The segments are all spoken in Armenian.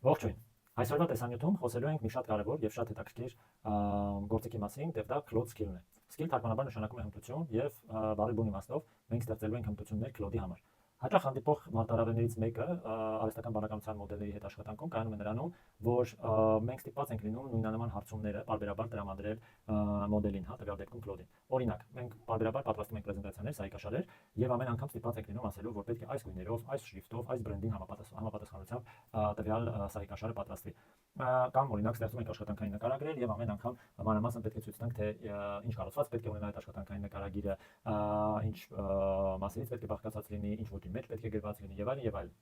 Ողջույն։ Այսօրվա տեսանյութում խոսելու ենք մի շատ կարևոր եւ շատ հետաքրքիր գործիքի մասին, եւ դա Claude Skill-ն է։ Skill թարգմանաբար նշանակում է հմտություն եւ բառի բուն իմաստով մենք ստեղծելու ենք հմտություններ Claude-ի համար։ Հաճախ հանդիպող մարտահրավերներից մեկը արհեստական բանականության մոդելների հետ աշխատանքում կայանում է նրանում, որ մենք ստիպված ենք լինում նույնանման հարցումները պարբերաբար տրամադրել մոդելին, հա, տվյալ դեպքում Claude-ին։ Օրինակ, մենք պարբերաբար պատրաստում ենք պրեզենտացիաներ, սայիկաշարեր եւ ամեն անգամ ստիպված ենք լինում ասելու, որ պետք է այս գույներով, այս շրիֆտով, այս բրենդին համապատասխանությամբ տվյալ սայիկաշարը պատրաստվի։ Կամ օրինակ ստեղծում ենք աշխատանքային նկարագրեր եւ ամեն անգամ մանրամասն պետք է ցույց տանք, թե ինչ կառուցված պետք է ունենա այդ աշխատանքային նկարագիրը, ինչ մասերից պետք է բաղկացած լինի, ինչ ոճի մեջ պետք է գրված լինի եւ այլն եւ այլն։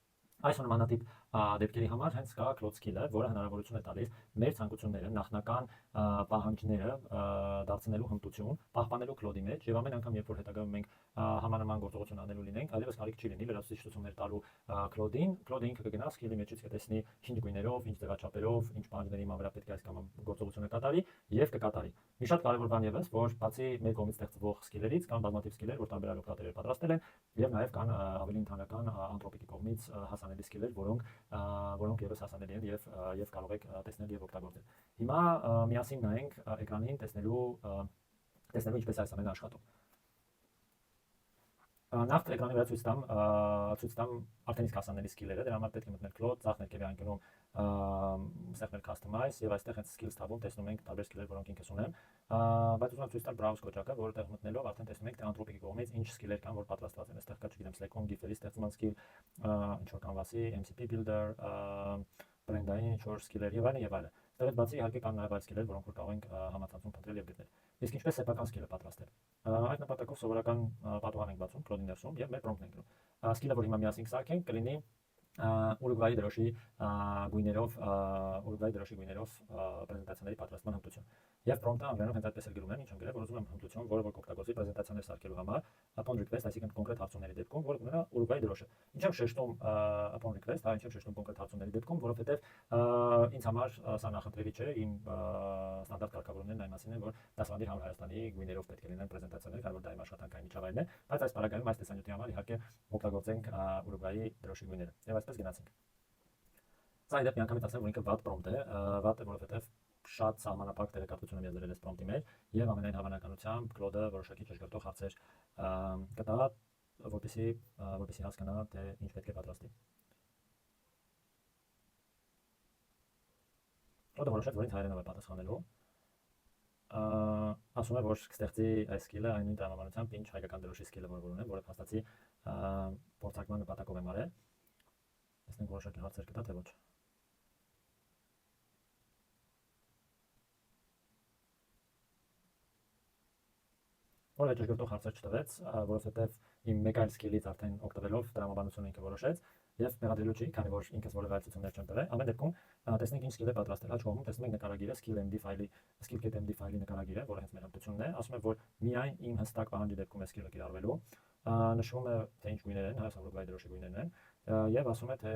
Այս նմանատիպ դեպքերի համար հենց կա Claude Skill-ը, որը հնարավորություն է տալիս մեր ցանկությունները, նախնական պահանջները դարձնելու հմտություն, պահպանելու Claude-ի մեջ եւ ամեն անգամ երբ որ հետագայում մենք համանման գործողություն անելու լինենք, այլևս կարիք չի լինի լրացուցիչներ տալու Claude-ին։ Claude-ը ինքը կգնա Skill-ի մեջից կտեսնի ինչ գույներով, ինչ ձևաչափերով, ինչ պահանջների ման վրա պետք է այս կամ գործողությունը կատարի եւ կկատարի։ Մի շատ կարևոր բան եւս, որ բացի մեր կողմից ստեղծվող Skill-երից կան բազմաթիվ Skill-եր, որ տարբեր օպերատորներ պատրաստել են եւ նաեւ կան ավելի ընդհանրական անթրոպիկի կողմից հասանելի Skill-եր, որոնք եւս հասանելի են եւ կարող եք տեսնել եւ օգտագործել։ Հիմա միասին նայենք էկրանին տեսնելու ինչպես այս ամենը աշխատում։ Նախ էկրանի վրա ցույց տամ արդեն իսկ հասանելի Skill-երը, դրա համար պետք է մտնել Claude, ցախ ներքևի անկյունում սեղմել Customize եւ այստեղ հենց Skills tab-ում տեսնում ենք տարբեր Skill-եր, որոնք ինքս ունեմ, բայց ուզում եմ ցույց տալ Browse կոճակը, որտեղ մտնելով արդեն տեսնում ենք թե անթրոպիկի կողմից ինչ Skill-եր կան, որ պատրաստված են։ Այստեղ կա, չգիտեմ, Slack-ում GIF-երի ստեղծման Skill, ինչ որ Canvas-ի, MCP Builder, բրենդային ինչ որ Skill-եր եւ այլն եւ այլն։ Դրանից բացի իհարկե կան նաեւ այլ Skill-եր, որոնք որ կարող ենք համացանցում փնտրել եւ գտնել։ Իսկ ինչպես սեփական Skill-ը պատրաստել։ Այդ նպատակով սովորական պատուհան ենք բացում Claude-ի ներսում եւ մեր prompt ենք գրում։ Skill-ը, որ հիմա միասին կսարքենք, կլինի Ուրուգվայի դրոշի գույներով պրեզենտացիաների պատրաստման հմտություն։ Եւ prompt-ը անգլերենով հենց այդպես էլ գրում եմ, ինչ եմ գրել, որ ուզում եմ հմտություն, որը որ կօգտագործի պրեզենտացիաներ սարքելու համար, upon request, այսինքն կոնկրետ հարցումների դեպքում, որ կունենա Ուրուգվայի դրոշը։ Ինչ եմ շեշտում upon request, ինչ եմ շեշտում կոնկրետ հարցումների դեպքում, որովհետեւ ինձ համար սա նախընտրելի չէ, իմ ստանդարտ կարգավորումներն այն մասին են, որ դասավանդի համար Հայաստանի գույներով պետք է լինեն պրեզենտացիաներ, քանի որ դա իմ աշխատանքային միջավայրն է, բայց այս պարագայում այս տեսանյութի համար իհարկե օգտագործենք Ուրուգվայի դրոշի գույները։ Եվ այսպես գնացինք։ Սա իդեպ միանգամից ասեմ, որ ինքը վատ prompt է, որովհետև շատ սահմանափակ տեղեկատվություն եմ եզրել այս prompt-ի մեջ եւ ամենայն հավանականությամբ Claude-ը որոշակի ճշգրտող հարցեր կտա, որպեսզի հասկանա, թե ինչ պետք է պատրաստի։ Claude-ը որոշեց, որ ինձ հայերենով է պատասխանելու։ Ասում է, որ կստեղծի այս Skill-ը այն նույն տրամաբանությամբ, ինչ հայկական դրոշի Skill-ը, որ ունեմ, որը փաստացի փորձարկման նպատակով եմ արել։ Տեսնենք որոշակի հարցեր կտա, թե ոչ։ Որը ճշգրտող հարցեր չտվեց, որովհետև իմ մեկ այլ Skill-ից արդեն օգտվելով տրամաբանությունը ինքը որոշեց եւ մեղադրելու չի, քանի որ ինքս որևէ այլ ցուցումներ չեմ տվել։ Ամեն դեպքում տեսնենք ինչ Skill է պատրաստել։ Աջ կողմում տեսնում ենք նկարագիրը, Skill.md ֆայլի, Skill.md ֆայլի նկարագիրը, որը հենց մեր հմտությունն է, ասում է, որ միայն իմ հստակ պահանջի դեպքում է Skill-ը կիրառվելու։ Նշվում է, թե ինչ գույներ են, հայ Ուրուգվայի դրոշի գույներն են, եւ ասում է, թե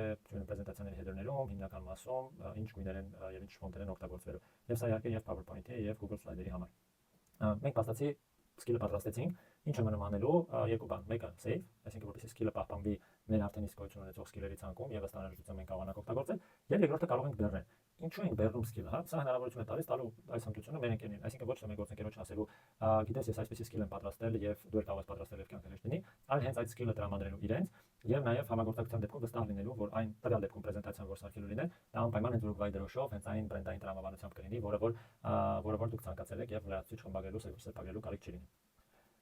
պրեզենտացիաների header-ներում, հիմնական մասում ինչ գույներ են եւ ինչ ֆոնտեր են օգտագործվելու։ Եվ սա իհարկե եւ PowerPoint-ի եւ Google Slide-երի համար։ Մենք փաստացի Skill-ը պատրաստեցինք, ինչ եմ մնում անելու երկու բան, մեկը save, այսինքն որպեսզի Skill-ը պահպանվի մեր արդեն իսկ գոյություն ունեցող Skill-երի ցանկում եւ ըստ անհրաժեշտության մենք կարողանանք օգտագործել, եւ երկրորդը կարող ենք բեռնել։ Ինչու ենք բեռնում Skill-ը, հա, սա հնարավորություն է տալիս տալու այս հմտությունը մեր ընկերներին, այսինքն ոչ թե մեր գործընկերոջն ասելու, գիտես, ես այսպեսի Skill եմ պատրաստել եւ դու էլ կարող ես պատրաստել եւ կյանքը հեշտ լինի, այլ հենց այդ Skill-ը տրամադրելու իրենց եւ նաեւ համագործակցության դեպքում վստահ լինելու, որ այն տվյալ դեպքում պրեզենտացիան, որ սարքելու լինեն, դա անպայման հենց Ուրուգվայի դրոշով, հենց այն բրենդային տրամաբանությամբ կլինի, որը որ դուք ցանկացել եք եւ լրացուցիչ խմբագրելու, սեփագրելու կարիք չի լինի։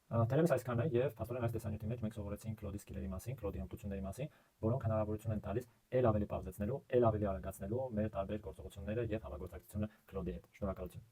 Դերևս այսքանն է եւ փաստորեն այս տեսանյութի մեջ մենք սովորեցինք Claude-ի Skill-երի մասին, Claude-ի հմտությունների մասին, որոնք հնարավորություն են տալիս ել ավելի պարզեցնելու, ել ավելի արագացնելու մեր տարբեր գործողությունները եւ համագործակցությունը Claude-ի հետ։ Շնորհակալություն։